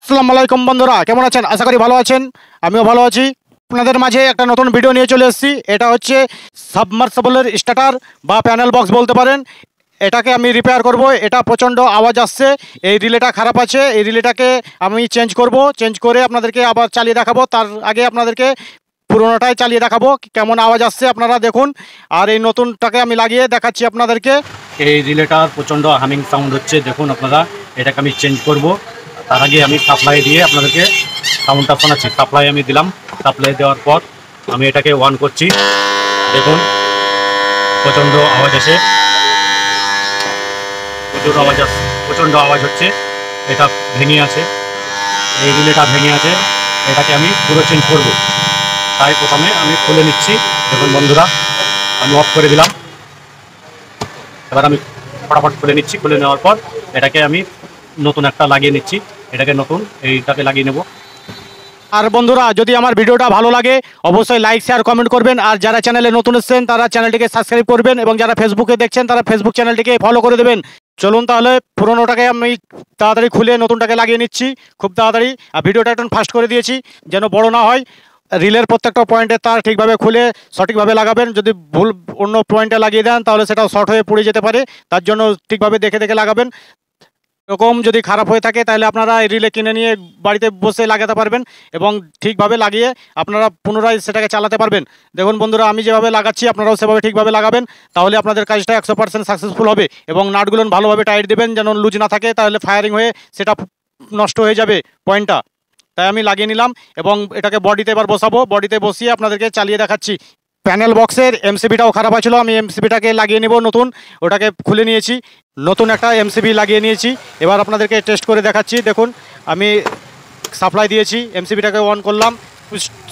আসসালামু আলাইকুম বন্ধুরা, কেমন আছেন? আশা করি ভালো আছেন। আমিও ভালো আছি। আপনাদের মাঝে একটা নতুন ভিডিও নিয়ে চলে এসেছি। এটা হচ্ছে সাবমার্সিবলের স্টার্টার বা প্যানেল বক্স বলতে পারেন। এটাকে আমি রিপেয়ার করব। এটা প্রচণ্ড আওয়াজ আসছে, এই রিলেটা খারাপ আছে। এই রিলেটাকে আমি চেঞ্জ করব, চেঞ্জ করে আপনাদেরকে আবার চালিয়ে দেখাবো। তার আগে আপনাদেরকে পুরোনোটাই চালিয়ে দেখাবো কেমন আওয়াজ আসছে, আপনারা দেখুন। আর এই নতুনটাকে আমি লাগিয়ে দেখাচ্ছি আপনাদেরকে। এই রিলেটার প্রচণ্ড হামিং সাউন্ড হচ্ছে, দেখুন আপনারা। এটাকে আমি চেঞ্জ করব। তার আগে আমি সাপ্লাই দিয়ে আপনাদেরকে সাউন্ডটা শোনাচ্ছি। সাপ্লাই আমি দিলাম। সাপ্লাই দেওয়ার পর আমি এটাকে অন করছি। দেখুন প্রচণ্ড আওয়াজ আসে, প্রচণ্ড আওয়াজ হচ্ছে। এটা ভেঙে আছে, এই রিলেটা ভেঙে আছে। এটাকে আমি পুরো চেঞ্জ করব। তাই প্রথমে আমি খুলে নিচ্ছি। দেখুন বন্ধুরা, আমি অফ করে দিলাম। এবার আমি ফটাফট খুলে নিচ্ছি। খুলে নেওয়ার পর এটাকে আমি নতুন একটা লাগিয়ে নিচ্ছি। এটাকে নতুন এইটাকে লাগিয়ে নেব। আর বন্ধুরা, যদি আমার ভিডিওটা ভালো লাগে অবশ্যই লাইক শেয়ার কমেন্ট করবেন। আর যারা চ্যানেলে নতুন এসেছেন তারা চ্যানেলটিকে সাবস্ক্রাইব করবেন, এবং যারা ফেসবুকে দেখছেন তারা ফেসবুক চ্যানেলটিকে ফলো করে দেবেন। চলুন তাহলে পুরোনোটাকে আমি তাড়াতাড়ি খুলে নতুনটাকে লাগিয়ে নিচ্ছি খুব তাড়াতাড়ি। আর ভিডিওটা একটু ফাস্ট করে দিয়েছি যেন বড় না হয়। রিলের প্রত্যেকটা পয়েন্টে তার ঠিকভাবে খুলে সঠিকভাবে লাগাবেন। যদি ভুল অন্য পয়েন্টে লাগিয়ে দেন তাহলে সেটাও শর্ট হয়ে পড়ে যেতে পারে। তার জন্য ঠিকভাবে দেখে দেখে লাগাবেন। এরকম যদি খারাপ হয়ে থাকে তাহলে আপনারা এই রিলে কিনে নিয়ে বাড়িতে বসে লাগাতে পারবেন, এবং ঠিকভাবে লাগিয়ে আপনারা পুনরায় সেটাকে চালাতে পারবেন। দেখুন বন্ধুরা, আমি যেভাবে লাগাচ্ছি আপনারাও সেভাবে ঠিকভাবে লাগাবেন। তাহলে আপনাদের কাজটা 100% সাকসেসফুল হবে। এবং নাটগুলো ভালোভাবে টাইট দেবেন যেন লুজ না থাকে, তাহলে ফায়ারিং হয়ে সেটা নষ্ট হয়ে যাবে পয়েন্টটা। তাই আমি লাগিয়ে নিলাম, এবং এটাকে বডিতে এবার বসাবো। বডিতে বসিয়ে আপনাদেরকে চালিয়ে দেখাচ্ছি। প্যানেল বক্সের এমসিবিটাও খারাপ হয়েছিল, আমি এমসিবিটাকে লাগিয়ে নেব নতুন। ওটাকে খুলে নিয়েছি, নতুন একটা এমসিবি লাগিয়ে নিয়েছি। এবার আপনাদেরকে টেস্ট করে দেখাচ্ছি। দেখুন আমি সাপ্লাই দিয়েছি, এমসিবিটাকে অন করলাম,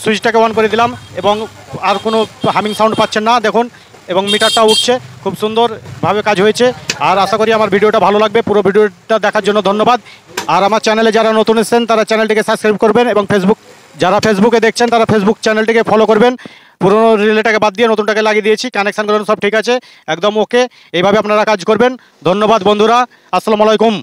সুইচটাকে অন করে দিলাম, এবং আর কোনো হামিং সাউন্ড পাচ্ছেন না দেখুন। এবং মিটারটা উঠছে, খুব সুন্দরভাবে কাজ হয়েছে। আর আশা করি আমার ভিডিওটা ভালো লাগবে। পুরো ভিডিওটা দেখার জন্য ধন্যবাদ। আর আমার চ্যানেলে যারা নতুন এসেছেন তারা চ্যানেলটিকে সাবস্ক্রাইব করবেন, এবং যারা ফেসবুকে দেখছেন তারা ফেসবুক চ্যানেলটিকে ফলো করবেন। পুরোনো রিলেটাকে বাদ দিয়ে নতুনটাকে লাগিয়ে দিয়েছি, কানেকশানগুলো সব ঠিক আছে, একদম ওকে। এইভাবে আপনারা কাজ করবেন। ধন্যবাদ বন্ধুরা, আসসালামু আলাইকুম।